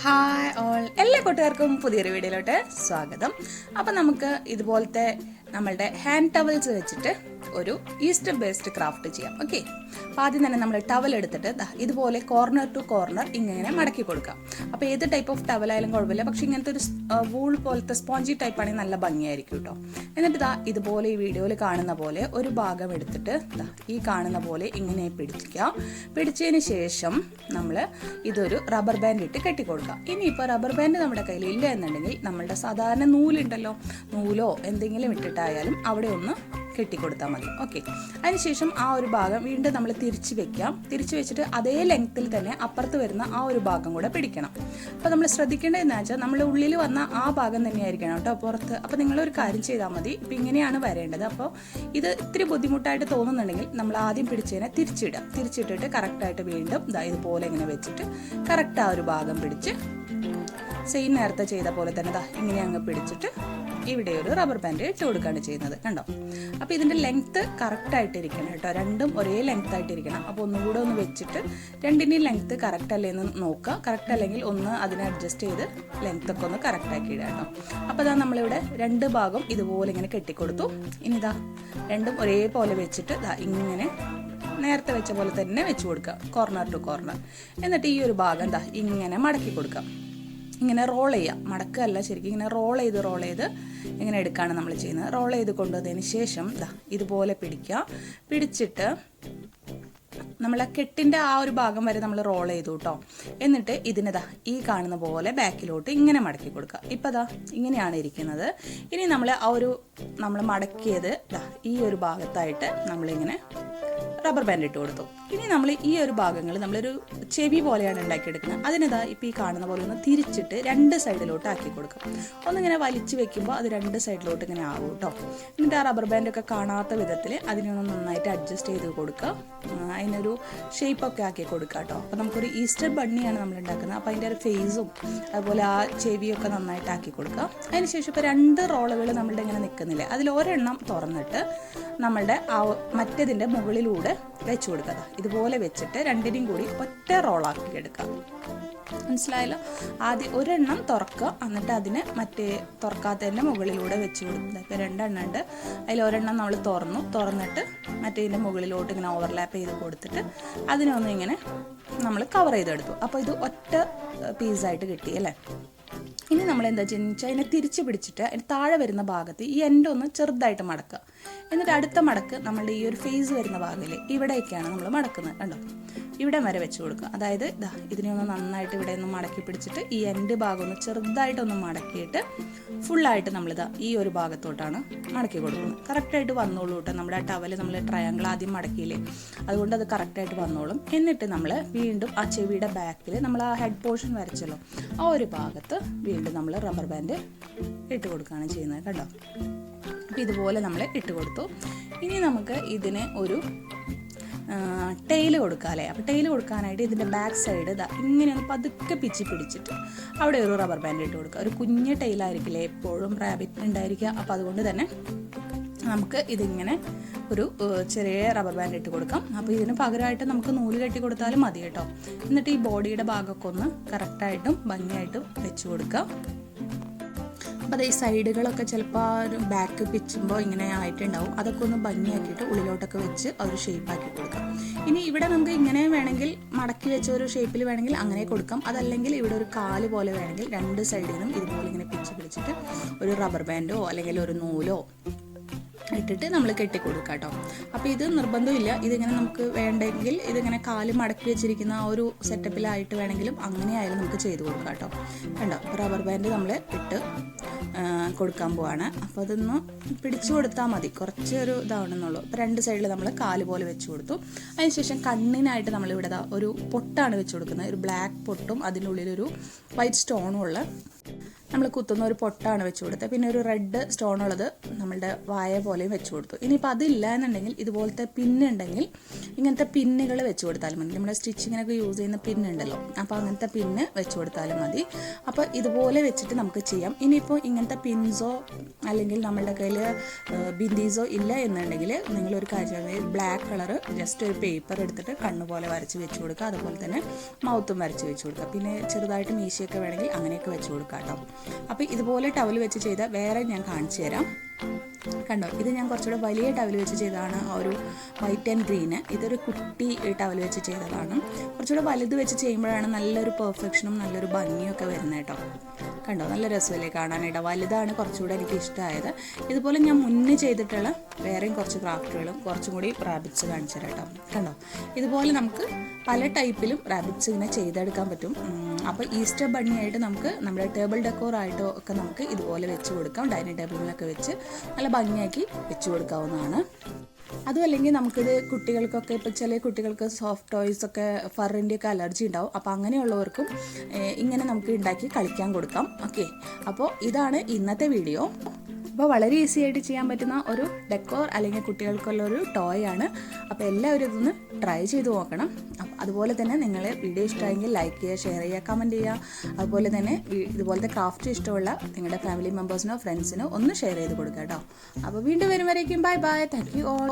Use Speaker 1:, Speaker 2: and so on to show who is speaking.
Speaker 1: Hi all എല്ലാ കൂട്ടുകാർക്കും പുതിയൊരു വീഡിയോയിലോട്ട് സ്വാഗതം. അപ്പം നമുക്ക് ഇതുപോലത്തെ നമ്മളുടെ ഹാൻഡ് ടവൽസ് വെച്ചിട്ട് ഒരു ഈസ്റ്റർ ബേസ്ഡ് ക്രാഫ്റ്റ് ചെയ്യാം. ഓക്കെ, അപ്പോൾ ആദ്യം തന്നെ നമ്മൾ ടവൽ എടുത്തിട്ട് ഇതുപോലെ കോർണർ ടു കോർണർ ഇങ്ങനെ മടക്കി കൊടുക്കാം. അപ്പോൾ ഏത് ടൈപ്പ് ഓഫ് ടവലായാലും കുഴപ്പമില്ല, പക്ഷേ ഇങ്ങനത്തെ ഒരു വൂൾ പോലത്തെ സ്പോഞ്ചി ടൈപ്പ് ആണെങ്കിൽ നല്ല ഭംഗിയായിരിക്കും കേട്ടോ. എന്നിട്ട് ഇതുപോലെ ഈ വീഡിയോയിൽ കാണുന്ന പോലെ ഒരു ഭാഗം എടുത്തിട്ട് ഈ കാണുന്ന പോലെ ഇങ്ങനെ പിടിക്കുക. പിടിച്ചതിന് ശേഷം നമ്മൾ ഇതൊരു റബ്ബർ ബാൻഡ് ഇട്ട് കെട്ടിക്കൊടുക്കുക. ഇനിയിപ്പോൾ റബ്ബർ ബാൻഡ് നമ്മുടെ കയ്യിൽ ഇല്ല എന്നുണ്ടെങ്കിൽ നമ്മളുടെ സാധാരണ നൂലുണ്ടല്ലോ, നൂലോ എന്തെങ്കിലും ഇട്ടിട്ടായാലും അവിടെ ഒന്ന് കെട്ടിക്കൊടുത്താൽ മതി. ഓക്കെ, അതിനുശേഷം ആ ഒരു ഭാഗം വീണ്ടും നമ്മൾ തിരിച്ച് വെക്കാം. തിരിച്ച് വെച്ചിട്ട് അതേ ലെങ്ത്തിൽ തന്നെ അപ്പുറത്ത് വരുന്ന ആ ഒരു ഭാഗം കൂടെ പിടിക്കണം. അപ്പോൾ നമ്മൾ ശ്രദ്ധിക്കേണ്ടതെന്ന് വെച്ചാൽ നമ്മൾ ഉള്ളിൽ വന്ന ആ ഭാഗം തന്നെയായിരിക്കണം കേട്ടോ പുറത്ത്. അപ്പോൾ നിങ്ങളൊരു കാര്യം ചെയ്താൽ മതി, ഇപ്പം ഇങ്ങനെയാണ് വരേണ്ടത്. അപ്പോൾ ഇത് ഇത്തിരി ബുദ്ധിമുട്ടായിട്ട് തോന്നുന്നുണ്ടെങ്കിൽ നമ്മൾ ആദ്യം പിടിച്ചതിനെ തിരിച്ചിടുക. തിരിച്ചിട്ടിട്ട് കറക്റ്റായിട്ട് വീണ്ടും ഇതുപോലെ ഇങ്ങനെ വെച്ചിട്ട് കറക്റ്റ് ആ ഒരു ഭാഗം പിടിച്ച് സെയിം നേരത്തെ ചെയ്ത പോലെ തന്നെ ഇങ്ങനെ അങ്ങ് പിടിച്ചിട്ട് ഇവിടെ ഒരു റബ്ബർ ബാൻഡ് ഇട്ട് കൊടുക്കുകയാണ് ചെയ്യുന്നത്. കണ്ടോ? അപ്പോൾ ഇതിൻ്റെ ലെങ്ത്ത് കറക്റ്റായിട്ടിരിക്കണം കേട്ടോ, രണ്ടും ഒരേ ലെങ്ത് ആയിട്ടിരിക്കണം. അപ്പോൾ ഒന്നുകൂടെ ഒന്ന് വെച്ചിട്ട് രണ്ടിൻ്റെയും ലെങ്ത്ത് കറക്റ്റ് അല്ലേ എന്ന് നോക്കുക. കറക്റ്റ് അല്ലെങ്കിൽ ഒന്ന് അതിനെ അഡ്ജസ്റ്റ് ചെയ്ത് ലെങ്ത്തൊക്കെ ഒന്ന് കറക്റ്റാക്കി ഇടുക കേട്ടോ. അപ്പോൾ നമ്മളിവിടെ രണ്ട് ഭാഗം ഇതുപോലെ ഇങ്ങനെ കെട്ടിക്കൊടുത്തു. ഇനി രണ്ടും ഒരേപോലെ വെച്ചിട്ട് ഇങ്ങനെ നേരത്തെ വെച്ച പോലെ തന്നെ വെച്ച് കൊടുക്കുക, കോർണർ ടു കോർണർ. എന്നിട്ട് ഈ ഒരു ഭാഗം ഇങ്ങനെ മടക്കി കൊടുക്കുക. ഇങ്ങനെ റോൾ ചെയ്യുക, മടക്കല്ല, ശരിക്കും ഇങ്ങനെ റോൾ ചെയ്ത് ഇങ്ങനെ എടുക്കുകയാണ് നമ്മൾ ചെയ്യുന്നത്. റോൾ ചെയ്ത് കൊണ്ടുവന്നതിന് ശേഷം ഇതുപോലെ പിടിക്കുക. പിടിച്ചിട്ട് നമ്മൾ കെട്ടിൻ്റെ ആ ഒരു ഭാഗം വരെ നമ്മൾ റോൾ ചെയ്തു കേട്ടോ. എന്നിട്ട് ഇതിന് ഈ കാണുന്ന പോലെ ബാക്കിലോട്ട് ഇങ്ങനെ മടക്കി കൊടുക്കുക. ഇപ്പം ഇങ്ങനെയാണ് ഇരിക്കുന്നത്. ഇനി നമ്മൾ മടക്കിയത് ഈ ഒരു ഭാഗത്തായിട്ട് നമ്മളിങ്ങനെ റബ്ബർ ബാൻഡ് ഇട്ട് കൊടുത്തു. ഇനി നമ്മൾ ഈ ഒരു ഭാഗങ്ങൾ നമ്മളൊരു ചെവി പോലെയാണ് ഉണ്ടാക്കിയെടുക്കുന്നത്. അതിനിതാ ഇപ്പോൾ ഈ കാണുന്ന പോലെ ഒന്ന് തിരിച്ചിട്ട് രണ്ട് സൈഡിലോട്ട് ആക്കി കൊടുക്കും. ഒന്നിങ്ങനെ വലിച്ചു വെക്കുമ്പോൾ അത് രണ്ട് സൈഡിലോട്ട് ഇങ്ങനെ ആവും കേട്ടോ. എന്നിട്ട് ആ റബ്ബർ ബാൻഡൊക്കെ കാണാത്ത വിധത്തിൽ അതിനൊന്ന് നന്നായിട്ട് അഡ്ജസ്റ്റ് ചെയ്ത് കൊടുക്കുക. അതിനൊരു ഷേപ്പൊക്കെ ആക്കി കൊടുക്കുക കേട്ടോ. അപ്പോൾ നമുക്കൊരു ഈസ്റ്റർ ബണ്ണിയാണ് നമ്മൾ ഉണ്ടാക്കുന്നത്. അപ്പോൾ അതിൻ്റെ ഒരു ഫേസും അതുപോലെ ആ ചെവിയൊക്കെ നന്നായിട്ട് ആക്കി കൊടുക്കുക. അതിനുശേഷം ഇപ്പോൾ രണ്ട് റോളുകൾ നമ്മളുടെ ഇങ്ങനെ നിൽക്കുന്നില്ലേ, അതിലൊരെണ്ണം തുറന്നിട്ട് നമ്മളുടെ ആ മറ്റേതിൻ്റെ മുകളിലൂടെ വെച്ച് കൊടുക്കുക. ഇതുപോലെ വെച്ചിട്ട് രണ്ടിനും കൂടി ഒറ്റ റോളാക്കി എടുക്കുക. മനസ്സിലായല്ലോ? ആദ്യം ഒരെണ്ണം തുറക്കുക, എന്നിട്ട് അതിന് മറ്റേ തുറക്കാത്തതിൻ്റെ മുകളിലൂടെ വെച്ച് കൊടുക്കുക. ഇപ്പോൾ രണ്ടെണ്ണം ഉണ്ട്, അതിലൊരെണ്ണം നമ്മൾ തുറന്നിട്ട് മറ്റേതിൻ്റെ മുകളിലോട്ട് ഇങ്ങനെ ഓവർലാപ്പ് ചെയ്ത് കൊടുത്തിട്ട് അതിനൊന്നും ഇങ്ങനെ നമ്മൾ കവർ ചെയ്തെടുത്തു. അപ്പോൾ ഇത് ഒറ്റ പീസായിട്ട് കിട്ടി അല്ലേ. ഇനി നമ്മൾ എന്താ വെച്ചാൽ അതിനെ തിരിച്ച് പിടിച്ചിട്ട് അതിന് താഴെ വരുന്ന ഭാഗത്ത് ഈ എൻഡ് ഒന്ന് ചെറുതായിട്ട് മടക്കുക. എന്നിട്ട് അടുത്ത മടക്ക് നമ്മളുടെ ഈ ഒരു ഫേസ് വരുന്ന ഭാഗമില്ലേ, ഇവിടേക്കാണ് നമ്മൾ മടക്കുന്നത്. കണ്ടോ? ഇവിടെ വരെ വെച്ച് കൊടുക്കുക. അതായത് ഇതിനെ ഒന്ന് നന്നായിട്ട് ഇവിടെ ഒന്ന് മടക്കി പിടിച്ചിട്ട് ഈ എൻഡ് ഭാഗം ഒന്ന് ചെറുതായിട്ടൊന്ന് മടക്കിയിട്ട് ഫുള്ളായിട്ട് നമ്മളിതാ ഈ ഒരു ഭാഗത്തോട്ടാണ് മടക്കി കൊടുക്കുന്നത്. കറക്റ്റായിട്ട് വന്നോളൂ കേട്ടോ. നമ്മുടെ ആ ടവൽ നമ്മൾ ട്രയാങ്കിൾ ആദ്യം മടക്കിയില്ലേ, അതുകൊണ്ട് അത് കറക്റ്റായിട്ട് വന്നോളും. എന്നിട്ട് നമ്മൾ വീണ്ടും ആ ചെവിയുടെ ബാക്കിൽ നമ്മൾ ആ ഹെഡ് പോർഷൻ വരച്ചല്ലോ, ആ ഒരു ഭാഗത്ത് വീണ്ടും നമ്മൾ റബ്ബർ ബാൻഡ് ഇട്ട് കൊടുക്കുകയാണ് ചെയ്യുന്നത്. കണ്ടോ? അപ്പോൾ ഇതുപോലെ നമ്മൾ ഇട്ട് കൊടുത്തു. ഇനി നമുക്ക് ഇതിന് ഒരു ടെയിൽ കൊടുക്കാം അല്ലേ. അപ്പോൾ ടെയിൽ കൊടുക്കാനായിട്ട് ഇതിൻ്റെ ബാക്ക് സൈഡ് ഇങ്ങനെ ഒന്ന് പതുക്കെ പിടിച്ചിട്ട് അവിടെ ഒരു റബ്ബർ ബാൻഡ് ഇട്ട് കൊടുക്കുക. ഒരു കുഞ്ഞ് ടെയിലായിരിക്കില്ലേ എപ്പോഴും റാബിറ്റ് ഉണ്ടായിരിക്കുക. അപ്പോൾ അതുകൊണ്ട് തന്നെ നമുക്ക് ഇതിങ്ങനെ ഒരു ചെറിയ റബ്ബർ ബാൻഡ് ഇട്ട് കൊടുക്കാം. അപ്പോൾ ഇതിന് പകരമായിട്ട് നമുക്ക് നൂല് കെട്ടി കൊടുത്താലും മതി കേട്ടോ. എന്നിട്ട് ഈ ബോഡിയുടെ ഭാഗമൊക്കെ ഒന്ന് കറക്റ്റായിട്ടും ഭംഗിയായിട്ടും വെച്ച് കൊടുക്കുക. അപ്പോൾ അത് ഈ സൈഡുകളൊക്കെ ചിലപ്പോൾ ഒരു ബാക്ക് പിച്ചുമ്പോൾ ഇങ്ങനെ ആയിട്ടുണ്ടാവും. അതൊക്കെ ഒന്ന് ഭംഗിയാക്കിയിട്ട് ഉള്ളിലോട്ടൊക്കെ വെച്ച് ഒരു ഷേപ്പാക്കി കൊടുക്കാം. ഇനി ഇവിടെ നമുക്ക് ഇങ്ങനെ വേണമെങ്കിൽ മടക്കി വെച്ച ഒരു ഷേപ്പിൽ വേണമെങ്കിൽ അങ്ങനെ കൊടുക്കാം. അതല്ലെങ്കിൽ ഇവിടെ ഒരു കാല് പോലെ വേണമെങ്കിൽ രണ്ട് സൈഡിൽ നിന്നും ഇതുപോലെ ഇങ്ങനെ പിടിച്ചിട്ട് ഒരു റബ്ബർ ബാൻഡോ അല്ലെങ്കിൽ ഒരു നൂലോ ഇട്ടിട്ട് നമ്മൾ കെട്ടിക്കൊടുക്കുക കേട്ടോ. അപ്പോൾ ഇത് നിർബന്ധമില്ല, ഇതിങ്ങനെ നമുക്ക് വേണ്ടെങ്കിൽ ഇതിങ്ങനെ കാല് മടക്കി വെച്ചിരിക്കുന്ന ആ ഒരു സെറ്റപ്പിലായിട്ട് വേണമെങ്കിലും അങ്ങനെ ആയാലും നമുക്ക് ചെയ്ത് കൊടുക്കാം കേട്ടോ. കണ്ടോ? റബ്ബർ ബാൻഡ് നമ്മൾ ഇട്ട് കൊടുക്കാൻ പോവാണ്. അപ്പോൾ അതൊന്ന് പിടിച്ചു കൊടുത്താൽ മതി, കുറച്ചൊരു ഇതാവണമെന്നുള്ളൂ. അപ്പോൾ രണ്ട് സൈഡിൽ നമ്മൾ കാല് പോലെ വെച്ച് കൊടുത്തു. അതിനുശേഷം കണ്ണിനായിട്ട് നമ്മളിവിടെ ഒരു പൊട്ടാണ് വെച്ച് കൊടുക്കുന്നത്. ഒരു ബ്ലാക്ക് പൊട്ടും അതിൻ്റെ ഉള്ളിലൊരു വൈറ്റ് സ്റ്റോണും ഉള്ള നമ്മൾ കുത്തുന്ന ഒരു പൊട്ടാണ് വെച്ച് കൊടുത്തത്. പിന്നെ ഒരു റെഡ് സ്റ്റോൺ ഉള്ളത് നമ്മളുടെ വായ പോലെയും വെച്ച് കൊടുത്തു. ഇനിയിപ്പോൾ അതില്ല എന്നുണ്ടെങ്കിൽ ഇതുപോലത്തെ പിന്നുണ്ടെങ്കിൽ ഇങ്ങനത്തെ പിന്നുകൾ വെച്ച് കൊടുത്താലും മതി. നമ്മുടെ സ്റ്റിച്ചിങ്ങിനൊക്കെ യൂസ് ചെയ്യുന്ന പിന്നുണ്ടല്ലോ, അപ്പോൾ അങ്ങനത്തെ പിന്ന് വെച്ച് കൊടുത്താലും മതി. അപ്പോൾ ഇതുപോലെ വെച്ചിട്ട് നമുക്ക് ചെയ്യാം. ഇനിയിപ്പോൾ ഇങ്ങനത്തെ പിൻസോ അല്ലെങ്കിൽ നമ്മളുടെ കയ്യിൽ ബിന്ദീസോ ഇല്ല എന്നുണ്ടെങ്കിൽ നിങ്ങളൊരു കാര്യം, ബ്ലാക്ക് കളർ ജസ്റ്റ് ഒരു പേപ്പർ എടുത്തിട്ട് കണ്ണുപോലെ വരച്ച് വെച്ച് കൊടുക്കുക. അതുപോലെ തന്നെ മൗത്തും വരച്ച് വെച്ച് കൊടുക്കുക. പിന്നെ ചെറുതായിട്ട് മീശയൊക്കെ വേണമെങ്കിൽ അങ്ങനെയൊക്കെ വെച്ച് കൊടുക്കാം കേട്ടോ. അപ്പോൾ ഇതുപോലെ ടവൽ വെച്ച് ചെയ്ത വേറെ ഞാൻ കാണിച്ചു തരാം. കണ്ടോ, ഇത് ഞാൻ കുറച്ചുകൂടെ വലിയ ടവൽ വെച്ച് ചെയ്തതാണ്. ആ ഒരു വൈറ്റ് ആൻഡ് ഗ്രീന്. ഇതൊരു കുട്ടി ടവൽ വെച്ച് ചെയ്തതാണ്. കുറച്ചുകൂടെ വലുത് വെച്ച് ചെയ്യുമ്പോഴാണ് നല്ലൊരു പെർഫെക്ഷനും നല്ലൊരു ഭംഗിയൊക്കെ വരുന്നത് കേട്ടോ. കണ്ടോ, നല്ല രസമല്ലേ കാണാനായിട്ട്. വലുതാണ് കുറച്ചുകൂടെ എനിക്ക് ഇഷ്ടമായത്. ഇതുപോലെ ഞാൻ മുന്നേ ചെയ്തിട്ടുള്ള വേറെയും കുറച്ച് ക്രാഫ്റ്റുകളും കുറച്ചും കൂടി റാബിറ്റ്സ് കാണിച്ചു തരാം കേട്ടോ. കണ്ടോ, ഇതുപോലെ നമുക്ക് പല ടൈപ്പിലും റാബിറ്റ്സ് ഇങ്ങനെ ചെയ്തെടുക്കാൻ പറ്റും. അപ്പോൾ ഈസ്റ്റർ ബണ്ണിയായിട്ട് നമുക്ക് നമ്മുടെ ടേബിൾ ഡെക്കോർ ആയിട്ടോ ഒക്കെ നമുക്ക് ഇതുപോലെ വെച്ച് കൊടുക്കാം. ഡൈനിങ് ടേബിളിലൊക്കെ വെച്ച് നല്ല ഭംഗിയാക്കി വെച്ച് കൊടുക്കാവുന്നതാണ്. അതും അല്ലെങ്കിൽ നമുക്കിത് കുട്ടികൾക്കൊക്കെ, ഇപ്പോൾ ചില കുട്ടികൾക്ക് സോഫ്റ്റ് ടോയ്സ് ഒക്കെ ഫറിൻ്റെയൊക്കെ അലർജി ഉണ്ടാവും. അപ്പോൾ അങ്ങനെയുള്ളവർക്കും ഇങ്ങനെ നമുക്ക് ഉണ്ടാക്കി കളിക്കാൻ കൊടുക്കാം. ഓക്കെ, അപ്പോൾ ഇതാണ് ഇന്നത്തെ വീഡിയോ. അപ്പോൾ വളരെ ഈസി ആയിട്ട് ചെയ്യാൻ പറ്റുന്ന ഒരു ഡെക്കോർ അല്ലെങ്കിൽ കുട്ടികൾക്കുള്ള ഒരു ടോയ് ആണ്. അപ്പോൾ എല്ലാവരും ഇതൊന്ന് ട്രൈ ചെയ്ത് നോക്കണം. അപ്പോൾ അതുപോലെ തന്നെ നിങ്ങൾ വീഡിയോ ഇഷ്ടമായെങ്കിൽ ലൈക്ക് ചെയ്യുക, ഷെയർ ചെയ്യുക, കമൻറ്റ് ചെയ്യുക. അതുപോലെ തന്നെ ഇതുപോലത്തെ ക്രാഫ്റ്റ് ഇഷ്ടമുള്ള നിങ്ങളുടെ ഫാമിലി മെമ്പേഴ്സിനോ ഫ്രണ്ട്സിനോ ഒന്ന് ഷെയർ ചെയ്ത് കൊടുക്കുക കേട്ടോ. അപ്പോൾ വീണ്ടും വരും വരേക്കും bye bye. Thank you all.